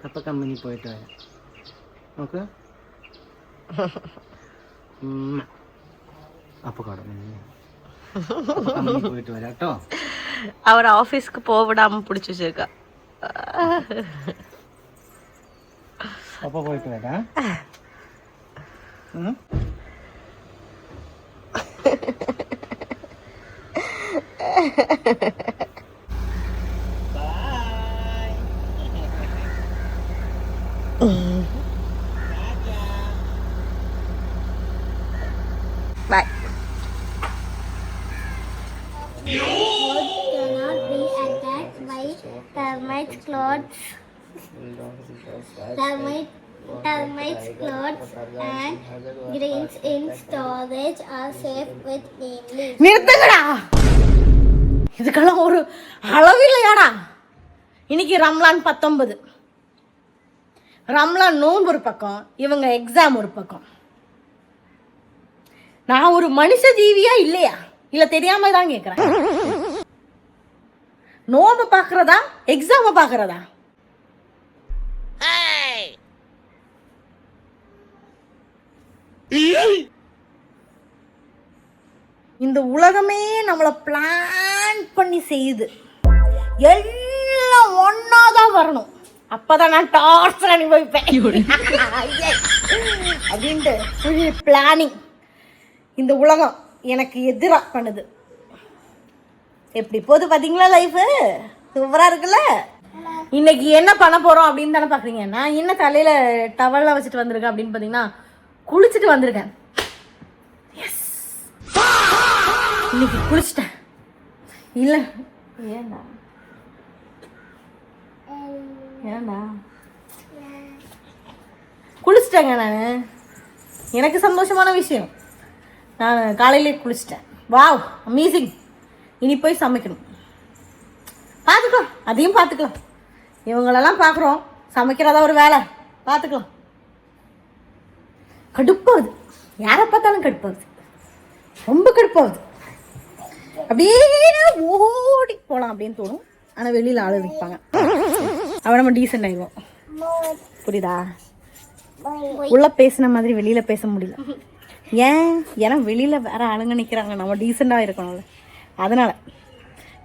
அப்போ கம்பெனி போயிட்டு வரேன். ஓகே அப்போ கம்பெனி போயிட்டு வரட்டும். அவர் ஆஃபீஸ்க்கு போக விடாமல் பிடிச்சி வச்சிருக்கா. அப்போ போயிட்டு வரேன். Bye. Cannot be attacked by termites. Clothes, termites clothes and grains in storage are safe with neem leaves. நிறுத்துங்கடா, இதுக்கெல்லாம் ஒரு அளவில்லையாடா. இன்னைக்கு ரம்லான் 19. ரம்லான் நோன்பு ஒரு பக்கம், இவங்க எக்ஸாம் ஒரு பக்கம். நான் ஒரு மனுஷ ஜீவியா இல்லையா? இல்ல தெரியாம தான் கேட்குறேன். நோன்பு பார்க்கறதா எக்ஸாம பார்க்கறதா? இந்த உலகமே நம்மளை பிளான் பண்ணி செய்யுது. எல்லாம் ஒன்னாதான் வரணும், அப்பதான் நான் டார்ச்சர் அனுபவிப்பேன் அப்படின்ட்டு ஃபுல் பிளானிங் இந்த உலகம் எனக்கு எதிராக பண்ணுது. எப்படி போகுது பார்த்தீங்களா? லைஃபு சூப்பராக இருக்குல்ல. இன்னைக்கு என்ன பண்ண போகிறோம் அப்படின்னு தானே பார்க்குறீங்க. நான் என்ன தலையில் டவல்லாம் வச்சுட்டு வந்திருக்கேன் அப்படின்னு பார்த்தீங்கன்னா, குளிச்சுட்டு வந்திருக்கேன். எஸ், இன்னைக்கு குளிச்சிட்டேன். இல்லை ஏண்டா ஏண்டா குளிச்சிட்டேங்க நான். எனக்கு சந்தோஷமான விஷயம், நான் காலையிலே குளிச்சிட்டேன். Wow, amazing. இனி போய் சமைக்கணும். பார்த்துக்கலாம், அதையும் பார்த்துக்கலாம். இவங்களெல்லாம் பார்க்குறோம், சமைக்கிறதா ஒரு வேலை, பார்த்துக்கலாம். கடுப்பாகுது, யாரை பார்த்தாலும் கடுப்பாகுது, ரொம்ப கடுப்பாகுது. அப்படியே ஓடி போகலாம் அப்படின்னு தோணும், ஆனால் வெளியில் ஆள் நிற்பாங்க. அவன் நம்ம டீசெண்ட் ஆகிடுவோம். புரியுதா? உள்ள பேசின மாதிரி வெளியில் பேச முடியல. ஏன்னா வெளியில் வேற ஆளுங்க நிற்கிறாங்க, நம்ம டீசெண்டாக இருக்கணும்ல, அதனால்.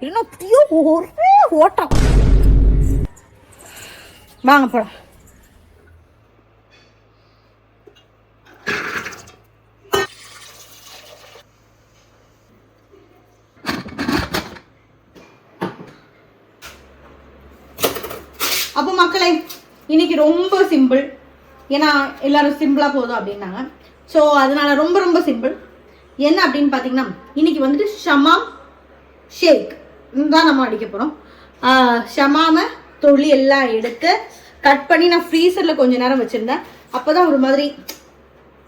இன்னும் அப்படியோ ஒரே ஓட்டம். வாங்க போகலாம். அப்போ மக்களே, இன்னைக்கு ரொம்ப சிம்பிள். ஏன்னா எல்லாரும் சிம்பிளாக போதும் அப்படின்னாங்க. ஸோ அதனால ரொம்ப ரொம்ப சிம்பிள். என்ன அப்படின்னு பார்த்தீங்கன்னா, இன்னைக்கு வந்துட்டு ஷமாம் ஷேக் தான் நம்ம அடிக்க போகிறோம். ஷமாமை தொழி எல்லாம் எடுத்து கட் பண்ணி நான் ஃப்ரீசரில் கொஞ்சம் நேரம் வச்சுருந்தேன். அப்போ தான் ஒரு மாதிரி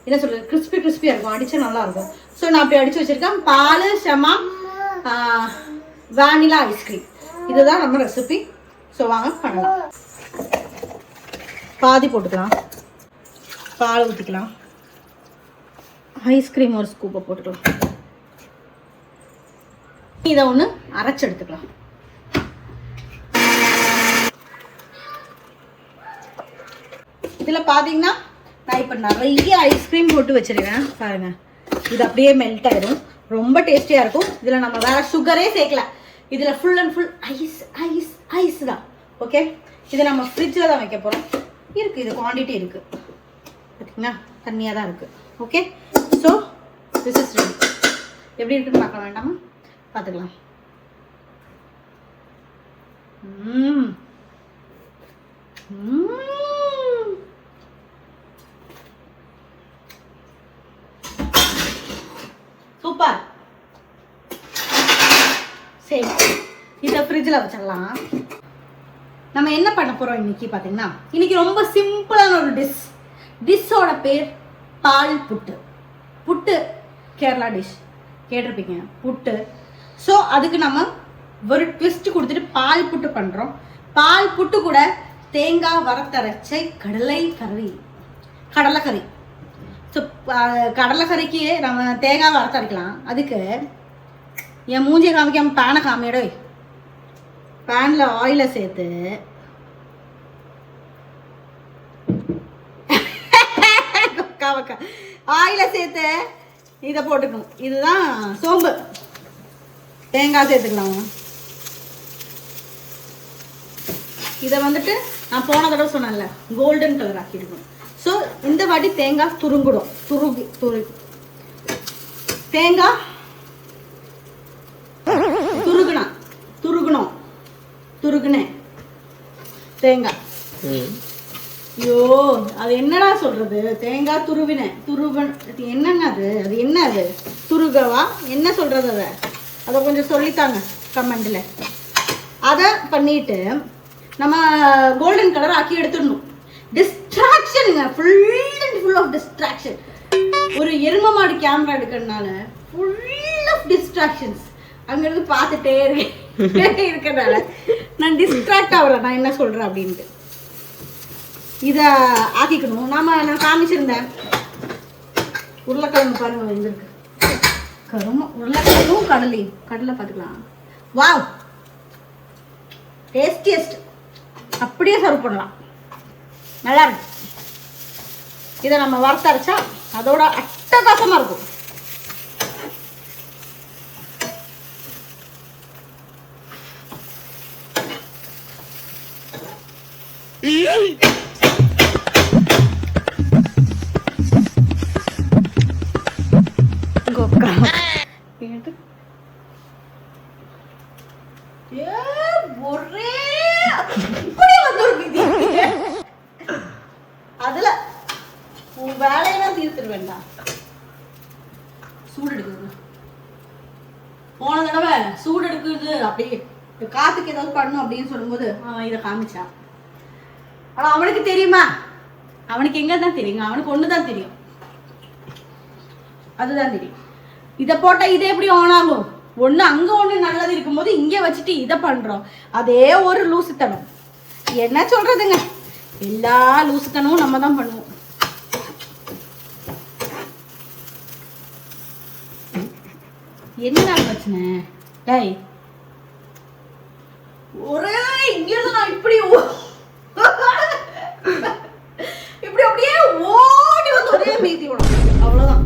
என்ன சொல்கிறது, கிறிஸ்பியாக இருக்கும், அடித்தா நல்லாயிருக்கும். ஸோ நான் அப்படி அடித்து வச்சுருக்கேன். பால், ஷமாம், வேனிலா ஐஸ்கிரீம், இதுதான் நம்ம ரெசிபி. ஸோ வாங்க பண்ணலாம். பாதி போட்டுக்கலாம், பால் ஊற்றிக்கலாம், ஐஸ்கிரீம் ஒரு ஸ்கூப்பை போட்டுக்கலாம். இதை ஒன்று அரைச்சி எடுத்துக்கலாம். இதில் பார்த்தீங்கன்னா நான் இப்போ நிறைய ஐஸ்கிரீம் போட்டு வச்சுருக்கேன் பாருங்க. இது அப்படியே மெல்ட் ஆயிடும், ரொம்ப டேஸ்டியாக இருக்கும். இதில் நம்ம வேற சுகரே சேர்க்கல, இதில் full and full ice ice ice தான். ஓகே, இதை நம்ம ஃப்ரிட்ஜில் தான் வைக்க போகிறோம். இருக்குது, இது குவான்டிட்டி இருக்குது பார்த்தீங்கன்னா, தண்ணியாக தான் இருக்குது. Okay, so this is ready. எப்படி இருக்குன்னு பார்க்க வேண்டாமா? பார்த்துக்கலாம். சூப்பர். சரி, இதை ஃப்ரிட்ஜில் வச்சிடலாம். நம்ம என்ன பண்ண போகிறோம் இன்னைக்கு பார்த்தீங்கன்னா, இன்னைக்கு ரொம்ப சிம்பிளான ஒரு டிஷ்ஷோட பேர் பால் புட்டு. புட்டு கேரளா டிஷ் கேட்டிருப்பீங்க, புட்டு. ஸோ அதுக்கு நம்ம ஒரு ட்விஸ்ட் கொடுத்துட்டு பால் புட்டு பண்ணுறோம். பால் புட்டு கூட தேங்காய் வறுத்தரைச்சை கடலைக்கறி. ஸோ கடலைக்கறிக்கு நம்ம தேங்காய் வறுத்தரைக்கலாம். அதுக்கு என் மூஞ்சியை காமிக்காமல் பேனை காமியோட பேனில் ஆயிலை சேர்த்து ஆயில சேர்த்து இதை போட்டுக்கணும். இதுதான் சோம்பு. தேங்காய் சேர்த்துக்கலாம். இதை வந்துட்டு நான் போன தடவை சொன்னேன்ல கோல்டன் கலர் ஆக்கிடுக்கணும். ஸோ இந்த வாட்டி தேங்காய் துருங்குடும். தேங்காய் துருகுனேன் தேங்காய். ஐயோ அது என்னடா சொல்றது? தேங்காய் துருவன் என்னங்க அது? அது என்ன அது? துருகவா என்ன சொல்றது? அதை கொஞ்சம் சொல்லித்தாங்க கமெண்ட்ல. அதை பண்ணிட்டு நம்ம கோல்டன் கலர் ஆக்கி எடுத்துடணும். டிஸ்ட்ராக்ஷனுங்க, ஃபுல் ஆஃப் டிஸ்ட்ராக்ஷன். ஒரு எரும மாடு கேமரா எடுக்கிறதுனால ஃபுல் ஆஃப் டிஸ்ட்ராக்ஷன்ஸ். அங்கிருந்து பார்த்துட்டே இருக்கிறதுனால நான் டிஸ்ட்ராக்ட் ஆகிறேன் நான் என்ன சொல்றேன் அப்படின்ட்டு. இதை ஆக்கிக்கணும். நான் காமிச்சிருந்தேன் உருளைக்கிழங்கு பாருங்க வந்துருக்கு. உருளைக்கிழங்கும் கடலை பார்த்துக்கலாம். Wow tastiest. அப்படியே சர்வ் பண்ணலாம், நல்லா இருக்கு. இதை நம்ம வறுத்தரைச்சா அதோட அட்டகாசமா இருக்கும். அதுல உன் வேலையெல்லாம் தீர்த்துட வேண்டாம். சூடு எடுக்குது. போன தடவை சூடு எடுக்குது அப்படி காத்துக்கு ஏதாவது பண்ணும் அப்படின்னு சொல்லும்போது அவன் இதை காமிச்சான். ஆனா அவனுக்கு தெரியுமா? அவனுக்கு எங்க தான் தெரியுங்க, அவனுக்கு ஒண்ணுதான் தெரியும், அதுதான் தெரியும். இதை போட்டா இதே எப்படி ஆன் ஆகும்? ஒண்ணு அங்க ஒண்ணு நல்லது இருக்கும்போது இங்க வச்சுட்டு இதை பண்றோம். அதே ஒரு லூசுத்தனம். என்ன சொல்றதுங்க, எல்லா லூசுத்தனமும் நம்ம தான் பண்ணுவோம். என்ன பிரச்சனை? டேய் ஒரே இங்கிருந்து நான் இப்படி அப்படியே ஓடி வந்து ஒரே மீதி விடும். அவ்வளவுதான்.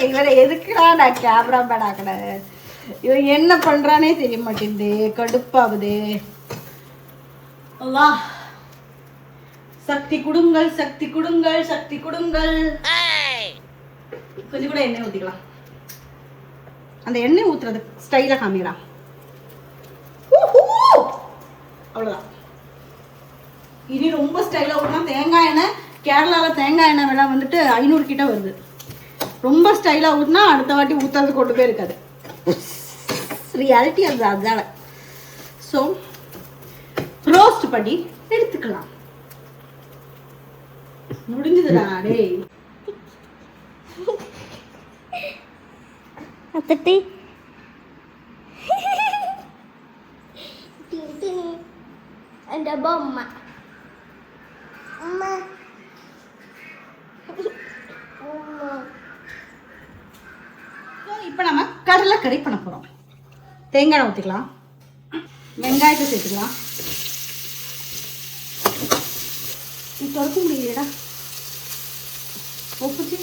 இவரை எதுக்குடா நான் கேமரா மேன் ஆக்கினேன்? இவன் என்ன பண்றானே தெரிய மாட்டேங்குது, கடுப்பாகுது. அல்லா சக்தி கொடுங்கள், சக்தி கொடுங்கள், சக்தி கொடுங்கள். கொஞ்சம் கூட எண்ணெய் ஊத்திக்கலாம். அந்த எண்ணெய் ஊத்துறது ஸ்டைலா காமிக்கலாம். அவ்வளவுதான். இனி ரொம்ப ஸ்டைலா ஊற்றினா தேங்காய் எண்ணெய், கேரளால தேங்காய் எண்ணெய் விலை வந்துட்டு 500 கிட்ட வருது. ரொம்ப ஸ்டைலா ஊற்றினா அடுத்த வாட்டி ஊத்துறது கொண்டு போய் இருக்காது. ரியாலிட்டி அதுதான. ஸோ ரோஸ்ட் பண்ணி எடுத்துக்கலாம். முடிஞ்சதுடா டேய். அத்தட்டி அந்த பொம்மை அம்மா இப்போ நம்ம கடலைக்கறி பண்ண போறோம். தேங்காய் ஊற்றிக்கலாம், வெங்காயத்தை சேர்த்துக்கலாம். இது திறக்க முடியலடா, ஒப்புச்சு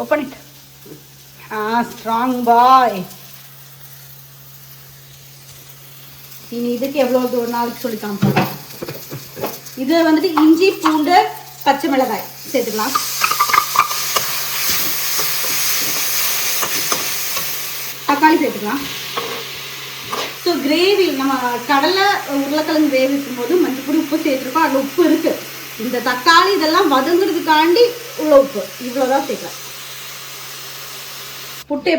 ஓப்பன் இட். ஸ்ட்ராங் பாய். இனி இதுக்கு எவ்வளோ ஒரு நாளைக்கு சொல்லி காமிப்போம். இது வந்துட்டு இஞ்சி பூண்டு பச்சை மிளகாய் சேர்த்துக்கலாம். தக்காளி சேர்த்துக்கலாம். ஸோ கிரேவி நம்ம கடலை உருளைக்கிழங்கு கிரேவி இருக்கும்போது மஞ்சள் உப்பு சேர்த்துருக்கோம். அதில் உப்பு இருக்கு. இந்த தக்காளி இதெல்லாம் வதங்குறதுக்காண்டி உள்ள உப்பு இவ்வளோதான் சேர்க்கலாம். புட்டு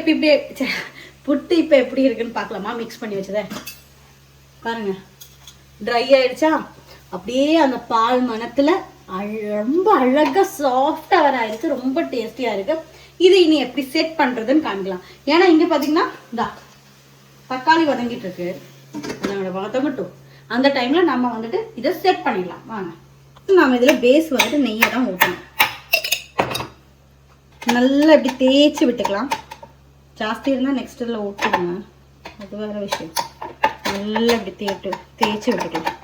புட்டு இப்போ எப்படி இருக்குன்னு பார்க்கலாமா? மிக்ஸ் பண்ணி வச்சதே பாருங்க, ட்ரை ஆயிடுச்சா? அப்படியே அந்த பால் மணத்தில் ரொம்ப அழகாக சாஃப்டாக வர ஆயிருக்கு. ரொம்ப டேஸ்டியாக இருக்கு. இது இனி எப்படி செட் பண்ணுறதுன்னு காமிக்கலாம். ஏன்னா இங்கே பார்த்தீங்கன்னா இந்த தக்காளி வதங்கிட்டு இருக்கு, அதோட வதங்கட்டும். அந்த டைமில் நம்ம வந்துட்டு இதை செட் பண்ணிடலாம். வாங்க, நம்ம இதில் பேஸ் வந்துட்டு நெய்யை தான் ஊற்றணும். நல்லா இப்படி தேய்ச்சி விட்டுக்கலாம். ஜாஸ்தி இருந்தால் நெக்ஸ்ட் இதில் ஊற்றிடுங்க, அது வேறு விஷயம். நல்லா இப்படி தேய்ச்சி விட்டுக்கலாம்.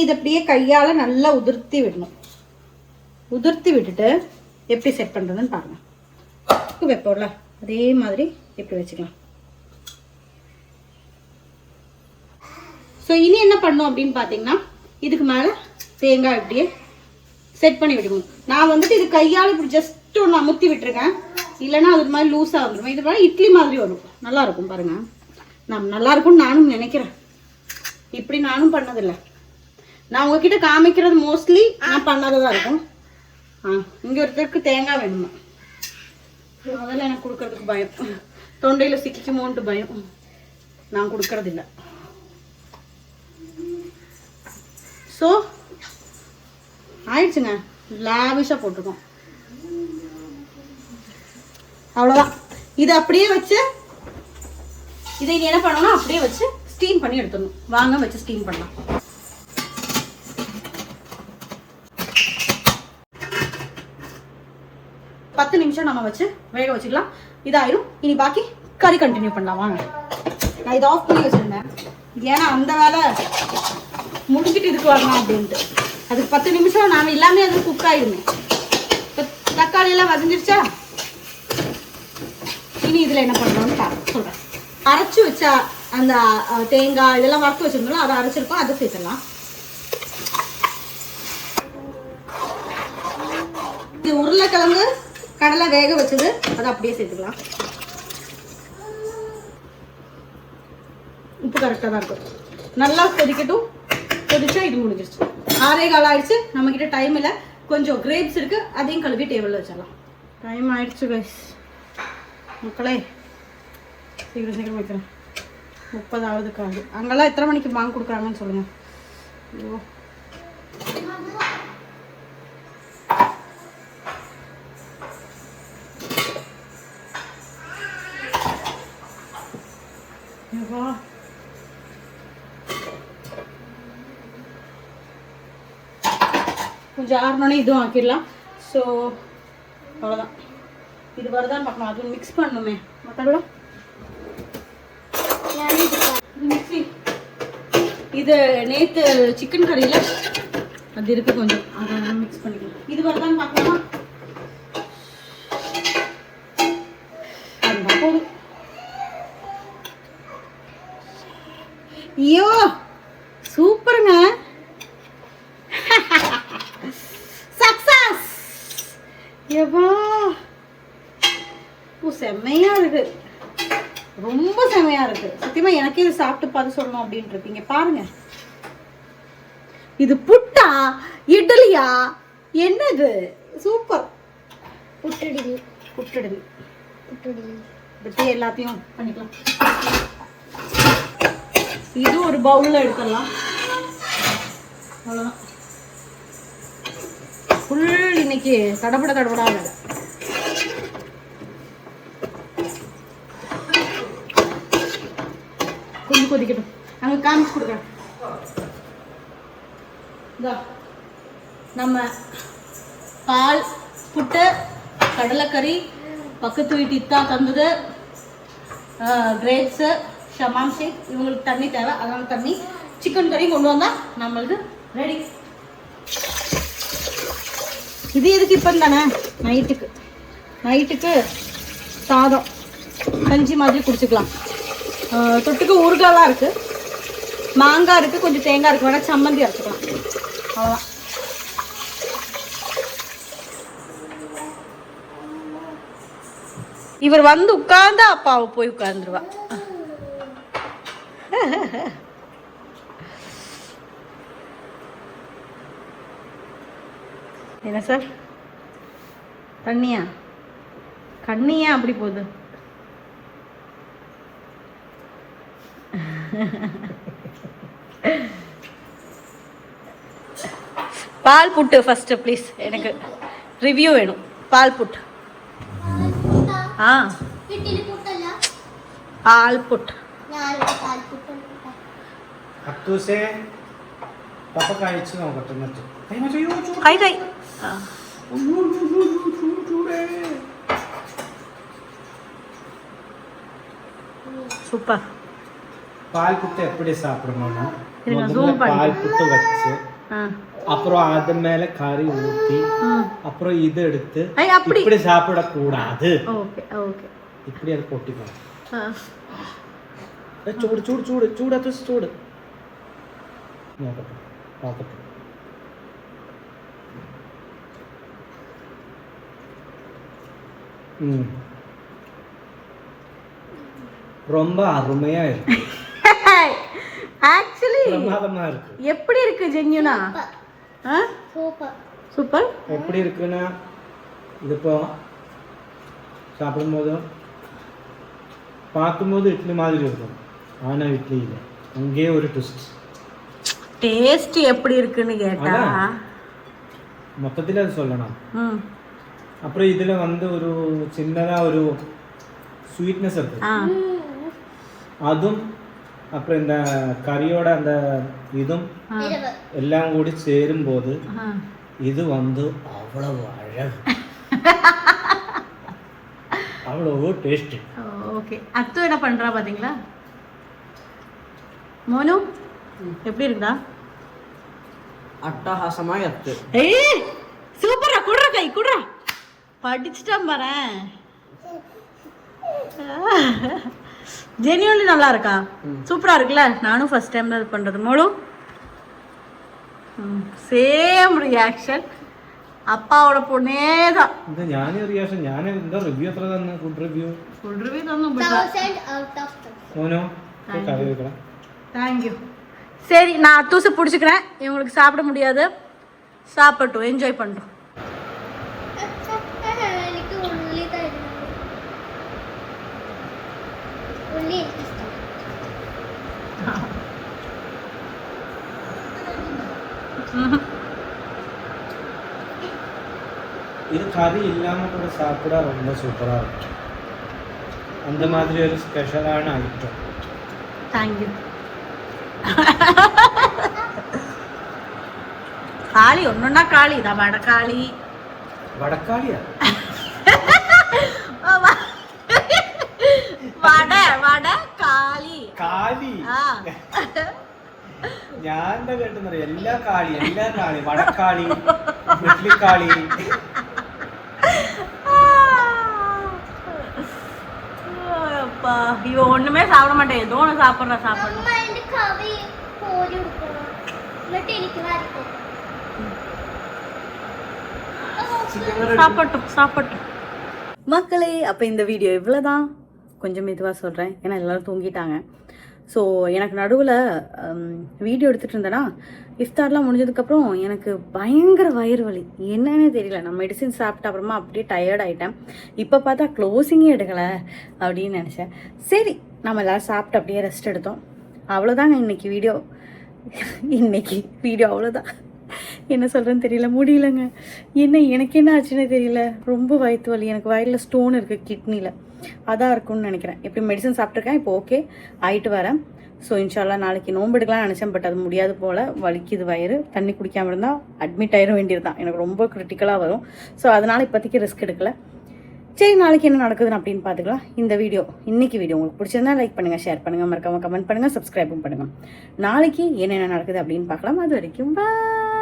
இது அப்படியே கையால் நல்லா உதிர்த்தி விடணும். உதிர்த்தி விட்டுட்டு எப்படி செட் பண்ணுறதுன்னு பாருங்கள். வைப்போம்ல அதே மாதிரி எப்படி வச்சுக்கலாம். ஸோ இனி என்ன பண்ணணும் அப்படின்னு பார்த்தீங்கன்னா, இதுக்கு மேலே தேங்காய் இப்படியே செட் பண்ணி விடுவோம். நான் வந்துட்டு இது கையால் இப்படி ஜஸ்ட் ஒன்று அமுத்தி விட்டுருக்கேன். இல்லைன்னா அது மாதிரி லூஸாக வந்துடும். இது மாதிரி இட்லி மாதிரி வரும். நல்லாயிருக்கும் பாருங்கள். நான் நல்லாயிருக்கும்னு நானும் நினைக்கிறேன். இப்படி நானும் பண்ணதில்லை. நான் உங்ககிட்ட காமிக்கிறது மோஸ்ட்லி நான் பண்ணாததாக இருக்கும். இங்கே ஒருத்தருக்கு தேங்காய் வேணுமா, அதெல்லாம் எனக்கு கொடுக்கறதுக்கு பயம். தொண்டையில் சிக்கிக்குமோன்ட்டு பயம். நான் கொடுக்கறதில்ல. ஸோ ஆயிடுச்சுங்க. லாவிஷாக போட்டிருக்கோம். அவ்வளோதான். இதை அப்படியே வச்சு இதை என்ன பண்ணணும்னா அப்படியே வச்சு ஸ்டீம் பண்ணி எடுத்துடணும். வாங்க வச்சு ஸ்டீம் பண்ணலாம். பத்து நிமிஷம் நம்ம வச்சு வேக வச்சுக்கலாம். இதாயிரும். இனி பாக்கி கறி கண்டினியூ பண்ணலாம். வாங்க. நான் இதை ஆஃப் பண்ணி வச்சுருந்தேன். ஏன்னா அந்த வேலை முடிஞ்சிட்டு இதுக்கு வரணும் அப்படின்ட்டு. அதுக்கு 10 நிமிஷம் நான் எல்லாமே அது குக் ஆகிடுமே. இப்போ தக்காளி எல்லாம் வதஞ்சிருச்சா, இனி இதில் என்ன பண்ணணும்னு சொல்கிறேன். அரைச்சி வச்சா அந்த தேங்காய் இதெல்லாம் வறுத்து வச்சுருந்தோம், அதை அரைச்சிருக்கோம், அதை சேர்த்துடலாம். இது உருளைக்கிழங்கு கடலை வேக வச்சது, அதை அப்படியே சேர்த்துக்கலாம். உப்பு கரெக்டாக தான் இருக்கும். நல்லா கொதிக்கட்டும். கொதிச்சா இது முடிஞ்சிருச்சு. 6:15 ஆயிடுச்சு. நம்மக்கிட்ட டைம் இல்லை. கொஞ்சம் கிரேப்ஸ் இருக்குது, அதையும் கழுவி டேபிளில் வச்சிடலாம். டைம் ஆயிடுச்சு கைஸ். மக்களே சீக்கிரம் சீக்கிரம் வைக்கிறேன். 30 காது. அங்கெல்லாம் எத்தனை மணிக்கு வாங்க கொடுக்குறாங்கன்னு சொல்லுங்கள். ஐயோ கொஞ்சம் ஆறணுன்னே இதுவும் ஆக்கிடலாம். ஸோ அவ்வளோதான். இது வருதான்னு பார்க்கணும். அதுவும் மிக்ஸ் பண்ணணுமே. மற்றபடி மிக்ஸி இது நேற்று சிக்கன் கறியில் அது இருக்குது கொஞ்சம், அதை மிக்ஸ் பண்ணிக்கலாம். இது வருதான்னு பார்க்கலாமா? அதுதான் போதும். ஐயோ சூப்பருங்க. சக்சஸ். எவா செம்மையா இருக்கு. ரொம்ப செம்மையா இருக்கு. சத்தியமா எனக்கே இது சாப்பிட்டு பார்த்து சொல்லணும் அப்படின்ட்டு இருப்பீங்க. பாருங்க, இது புட்டா இட்லியா என்னது? சூப்பர். புட்டடிலி புட்டடிலி புட்டடிலி பத்தி எல்லாத்தையும் பண்ணிக்கலாம். இது ஒரு பவுல்ல எடுத்துடலாம். அவ்வளோதான். ஃபுல் இன்னைக்கு தடபடா இல்லை. கொஞ்சம் கொதிக்கட்டும். நாங்கள் காமிச்சு கொடுக்குறேன். நம்ம பால் புட்டு கடலைக்கறி பக்கத்து வீட்டு இத்தா தந்தது கிரேப்ஸு ஷமாம் ஷேக். இவங்களுக்கு தண்ணி தேவை, அதனால தண்ணி. சிக்கன் கறி கொண்டு வந்தால் நம்மளுக்கு ரெடி. இது எதுக்கு இப்போ தானே நைட்டுக்கு சாதம் கஞ்சி மாதிரி குடிச்சுக்கலாம். தொட்டுக்கு ஊறுகாலாம் இருக்குது, மாங்காய் இருக்குது, கொஞ்சம் தேங்காய் இருக்குது. வேணால் சம்மந்தி அரைச்சிக்கலாம். அவ்வளோதான். இவர் வந்து உட்கார்ந்து அப்பாவை போய் உட்கார்ந்துருவா. என்ன சார் தண்ணியா கண்ணியா அப்படி போகுது? பால் புட்டு ஃபர்ஸ்ட் ப்ளீஸ். எனக்கு ரிவ்யூ வேணும். பால் புட்டு. பால் புட்டு. കൈ കൈ சூப்பர். பால் புட்டு எப்படி சாப்பிடணும்னா இருங்க, முதல்ல zoom பண்ணு. பால் புட்டு வச்சு ஆ அப்புறம் அது மேல கறி ஊத்தி அப்புறம் இது எடுத்து அப்படி இப்படி சாப்பிடக்கூடாது. Okay okay. இப்படி அது கொட்டிக்கணும். சூடு சூடு சூடு சூடாத்து சூடு பார்க்கட்டும் பார்க்கட்டும். ரொம்ப அருமையா இருக்கு. ஆக்சுவலி பிரமாதமா இருக்கு. எப்படி இருக்கு ஜென்யூனா? சூப்பர். சூப்பர். எப்படி இருக்குன்னா இது இப்போ சாப்பிடும்போது பார்க்கும்போது இட்லி மாதிரி இருக்கும், ஆனா இட்லி இல்லை, அங்கேயே ஒரு ட்விஸ்ட். டேஸ்ட் எப்படி இருக்குன்னு கேட்டா மொத்தத்தில் அது சொல்லணும். அப்புறம் இதுல வந்து ஒரு சின்னதா ஒரு ஸ்வீட்னஸ் இருக்கு, அதுவும் அப்புறம் இந்த கறியோட அந்த இதுவும் எல்லாம் கூடி சேரும்போது இது வந்து அவ்வளவு அழகு, அவ்வளவு டேஸ்ட். ஓகே. அத்து என்ன பண்றா பாத்தீங்களா? மோனு எப்படி இருக்குடா? அட்டகாசமா இருக்கு. ஏய் சூப்பரா, குடுற கை குடுற, படிச்சுட்டான் பாறேன். ஜெனியூன்லி நல்லா இருக்கா? சூப்பரா இருக்குல்ல? நானும் ஃபர்ஸ்ட் டைம் தான் இது பண்றது. மோடு சேம் ரியாக்ஷன், അപ്പാവോടെ പൊണ്ണേതാ ഇത് ഞാനേ റിയാക്ഷൻ ഞാൻ എന്താ റിവ്യൂ എത്ര തന്നെ ഫുഡ് റിവ്യൂ തന്നു 1000 out of 10. ഓനോ കറി വെക്കണം. Thank you. சரி நான் தூசை பிடிச்சிக்கிறேன், இவங்களுக்கு சாப்பிட முடியாது, சாப்பிட்டோம், என்ஜாய் பண்ணிட்டோம். എനിക്ക് ഉള്ളി തരുന്നു, ഉള്ളി എനിക്ക് ഇഷ്ടം. இது கறி இல்லாம கூட சாப்பிட ரொம்ப சூப்பரா இருக்கும், அந்த மாதிரி ஒரு ஸ்பெஷலான ஐட்டம். Thank you. காளி ஒண்ணுன்னா காளி தான், வடக்காளி. வடக்காளியா? வட வட കാളി കാളി. ഞാൻ എന്താ കേട്ടെന്ന് പറയാം, എല്ലാ കാളി വടക്കാളി വെള്ളിക്കാളി. இவ ஒண்ணுமே சாப்பிட மாட்டேன், ஏதோ ஒண்ணு சாப்பிடுற சாப்பிடணும். അമ്മ എന്റെ കറി കോരി എടുക്കണം, എന്നിട്ട് എനിക്ക് വരട്ടെ. சாப்பிட்டோம் மக்களே. அப்போ இந்த வீடியோ இவ்வளோதான், கொஞ்சம் மெதுவாக சொல்கிறேன் ஏன்னா எல்லோரும் தூங்கிட்டாங்க. ஸோ எனக்கு நடுவில் வீடியோ எடுத்துகிட்டு இருந்தேன்னா இஃப்தார்லாம் முடிஞ்சதுக்கப்புறம் எனக்கு பயங்கர வயிறு வலி, என்னன்னே தெரியல. நான் மெடிசின் சாப்பிட்ட அப்புறமா அப்படியே டயர்ட் ஆகிட்டேன். இப்போ பார்த்தா க்ளோஸிங்கே எடுக்கலை அப்படின்னு நினச்சேன். சரி நம்ம எல்லோரும் சாப்பிட்டு அப்படியே ரெஸ்ட் எடுத்தோம், அவ்வளோதாங்க இன்னைக்கு வீடியோ. அவ்வளோதான், என்ன சொல்கிறேன்னு தெரியல, முடியலங்க. எனக்கு என்ன ஆச்சுன்னே தெரியல, ரொம்ப வயிற்று வலி. எனக்கு வயிறில் ஸ்டோன் இருக்குது கிட்னியில், அதான் இருக்கும்னு நினைக்கிறேன். எப்படி மெடிசன் சாப்பிட்ருக்கேன், இப்போ ஓகே ஆகிட்டு வரேன். ஸோ இன்ஷால்லா நாளைக்கு நோன்பு எடுக்கலாம்னு நினச்சேன், பட் அது முடியாது போல், வலிக்குது வயிறு. தண்ணி குடிக்காமல் இருந்தால் அட்மிட் ஆயிட வேண்டியது தான், எனக்கு ரொம்ப கிரிட்டிக்கலாக வரும். ஸோ அதனால் இப்போதைக்கு ரிஸ்க் எடுக்கலை. சரி நாளைக்கு என்ன நடக்குதுன்னு அப்படின்னு பார்த்துக்கலாம். இன்னைக்கு வீடியோ உங்களுக்கு பிடிச்சிருந்தா லைக் பண்ணுங்கள், ஷேர் பண்ணுங்கள், மறக்காமல் கமெண்ட் பண்ணுங்கள், சப்ஸ்கிரைபும் பண்ணுங்கள். நாளைக்கு என்னென்ன நடக்குது அப்படின்னு பார்க்கலாம். அது வரைக்கும் பாய்.